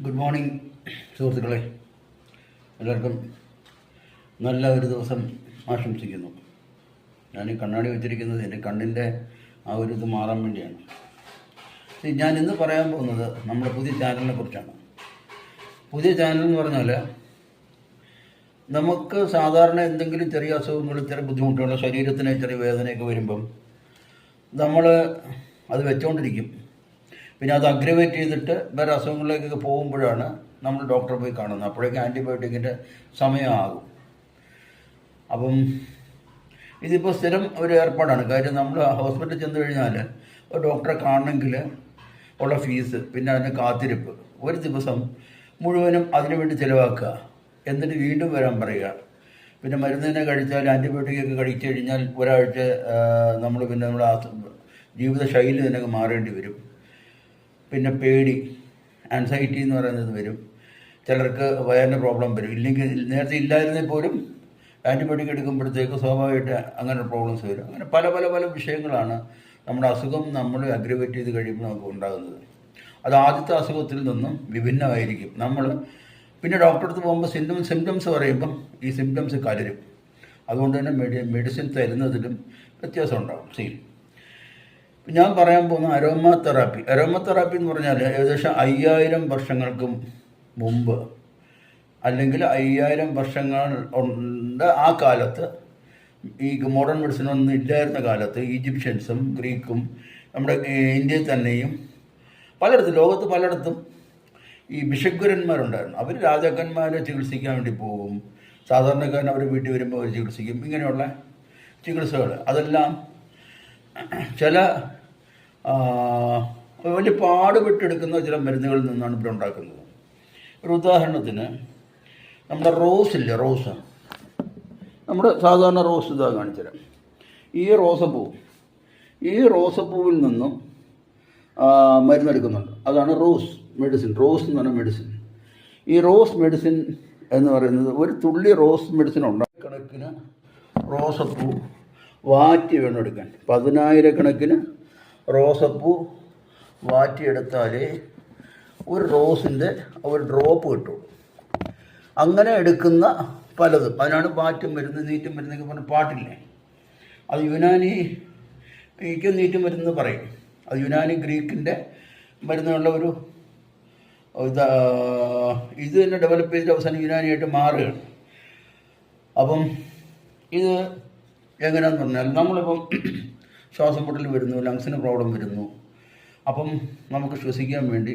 Good morning സുഹൃത്തുക്കളെ, എല്ലാവർക്കും നല്ല ഒരു ദിവസം ആശംസിക്കുന്നു. ഞാൻ ഈ കണ്ണാടി വെച്ചിരിക്കുന്നത് എൻ്റെ കണ്ണിൻ്റെ ആ ഒരു ഇത് മാറാൻ വേണ്ടിയാണ്. ഞാൻ ഇന്ന് പറയാൻ പോകുന്നത് നമ്മുടെ പുതിയ ചാനലിനെ കുറിച്ചാണ്. പുതിയ ചാനൽ എന്ന് പറഞ്ഞാൽ നമുക്ക് സാധാരണ എന്തെങ്കിലും ചെറിയ അസുഖങ്ങൾ, ചെറിയ ബുദ്ധിമുട്ടുകൾ, ശരീരത്തിന് ചെറിയ വേദനയൊക്കെ വരുമ്പം നമ്മൾ അത് വെച്ചുകൊണ്ടിരിക്കും. പിന്നെ അത് അഗ്രവേറ്റ് ചെയ്തിട്ട് വേറെ അസുഖങ്ങളിലേക്കൊക്കെ പോകുമ്പോഴാണ് നമ്മൾ ഡോക്ടറെ പോയി കാണുന്നത്. അപ്പോഴേക്കും ആൻറ്റിബയോട്ടിക്കിൻ്റെ സമയമാകും. അപ്പം ഇതിപ്പോൾ സ്ഥിരം ഒരു ഏർപ്പാടാണ്. കാര്യം നമ്മൾ ഹോസ്പിറ്റലിൽ ചെന്ന് കഴിഞ്ഞാൽ ഒരു ഡോക്ടറെ കാണണമെങ്കിൽ ഉള്ള ഫീസ്, പിന്നെ അതിന് കാത്തിരിപ്പ്, ഒരു ദിവസം മുഴുവനും അതിനു വേണ്ടി ചിലവാക്കുക, എന്നിട്ട് വീണ്ടും വരാൻ പറയുക. പിന്നെ മരുന്നിനെ കഴിച്ചാൽ, ആൻറ്റിബയോട്ടിക്കൊക്കെ കഴിച്ചു കഴിഞ്ഞാൽ ഒരാഴ്ച നമ്മൾ പിന്നെ നമ്മുടെ ജീവിതശൈലി തന്നെ മാറേണ്ടി വരും. പിന്നെ പേടി, ആൻസൈറ്റി എന്ന് പറയുന്നത് വരും. ചിലർക്ക് വയറിന് പ്രോബ്ലം വരും. ഇല്ലെങ്കിൽ നേരത്തെ ഇല്ലായിരുന്നെങ്കിൽ പോലും ആൻറ്റിബയോട്ടിക് എടുക്കുമ്പോഴത്തേക്ക് സ്വാഭാവികമായിട്ട് അങ്ങനെ പ്രോബ്ലംസ് വരും. അങ്ങനെ പല പല പല വിഷയങ്ങളാണ് നമ്മുടെ അസുഖം നമ്മൾ അഗ്രവേറ്റ് ചെയ്ത് കഴിയുമ്പോൾ നമുക്ക് ഉണ്ടാകുന്നത്. അത് ആദ്യത്തെ അസുഖത്തിൽ നിന്നും വിഭിന്നമായിരിക്കും. നമ്മൾ പിന്നെ ഡോക്ടറെ അടുത്ത് പോകുമ്പോൾ സിംറ്റംസ് പറയുമ്പം ഈ സിംറ്റംസ് കലരും. അതുകൊണ്ട് തന്നെ മെഡിസിൻ തരുന്നതിലും വ്യത്യാസം ഉണ്ടാകും. ഞാൻ പറയാൻ പോകുന്ന അരോമ തെറാപ്പി എന്ന് പറഞ്ഞാൽ ഏകദേശം 5000 വർഷങ്ങൾക്ക് മുമ്പ്, അല്ലെങ്കിൽ 5000 വർഷങ്ങൾ ഉണ്ട് ആ കാലത്ത്, ഈ മോഡേൺ മെഡിസിൻ ഒന്നും ഇല്ലായിരുന്ന കാലത്ത് ഈജിപ്ഷ്യൻസും ഗ്രീക്കും നമ്മുടെ ഇന്ത്യയിൽ തന്നെയും പലയിടത്തും, ലോകത്ത് പലയിടത്തും ഈ ഭിഷഗ്വരന്മാരുണ്ടായിരുന്നു. അവർ രാജാക്കന്മാരെ ചികിത്സിക്കാൻ വേണ്ടി പോകും. സാധാരണക്കാരൻ അവർ വീട്ടിൽ വരുമ്പോൾ അവർ ചികിത്സിക്കും. ഇങ്ങനെയുള്ള ചികിത്സകൾ അതെല്ലാം ചില വലിയ പാടുപെട്ടെടുക്കുന്ന ചില മരുന്നുകളിൽ നിന്നാണ് ഇവിടെ ഉണ്ടാക്കുന്നത്. ഒരു ഉദാഹരണത്തിന് നമ്മുടെ റോസില്ലേ, റോസ്, നമ്മുടെ സാധാരണ റോസ് ഇതാ കാണിച്ചുതരാം. ഈ റോസപ്പൂവിൽ നിന്നും മരുന്നെടുക്കുന്നുണ്ട്. അതാണ് റോസ് മെഡിസിൻ. റോസ് എന്ന് പറഞ്ഞ മെഡിസിൻ. ഈ റോസ് മെഡിസിൻ എന്ന് പറയുന്നത് ഒരു തുള്ളി റോസ് മെഡിസിൻ ഉണ്ടാകും. കണക്കിന് റോസപ്പൂ വാറ്റി വേണം എടുക്കാൻ. 10,000 റോസപ്പൂ വാറ്റിയെടുത്താലേ ഒരു റോസിൻ്റെ ഒരു ഡ്രോപ്പ് കിട്ടുള്ളൂ. അങ്ങനെ എടുക്കുന്ന പലതും, അതിനാണ് പാറ്റും മരുന്ന്, നീറ്റും മരുന്നൊക്കെ പറഞ്ഞ പാട്ടില്ലേ. അത് യുനാനിക്ക് നീറ്റും മരുന്ന് പറയും. അത് യുനാനി ഗ്രീക്കിൻ്റെ മരുന്നുള്ള ഒരു ഇത് തന്നെ ഡെവലപ്പ് ചെയ്തിട്ട് അവസാനം യുനാനിയായിട്ട് മാറുകയാണ്. അപ്പം ഇത് എങ്ങനെയാണെന്ന് പറഞ്ഞാൽ, നമ്മളിപ്പം ശ്വാസം മുട്ടൽ വരുന്നു, ലങ്സിന് പ്രോബ്ലം വരുന്നു. അപ്പം നമുക്ക് ശ്വസിക്കാൻ വേണ്ടി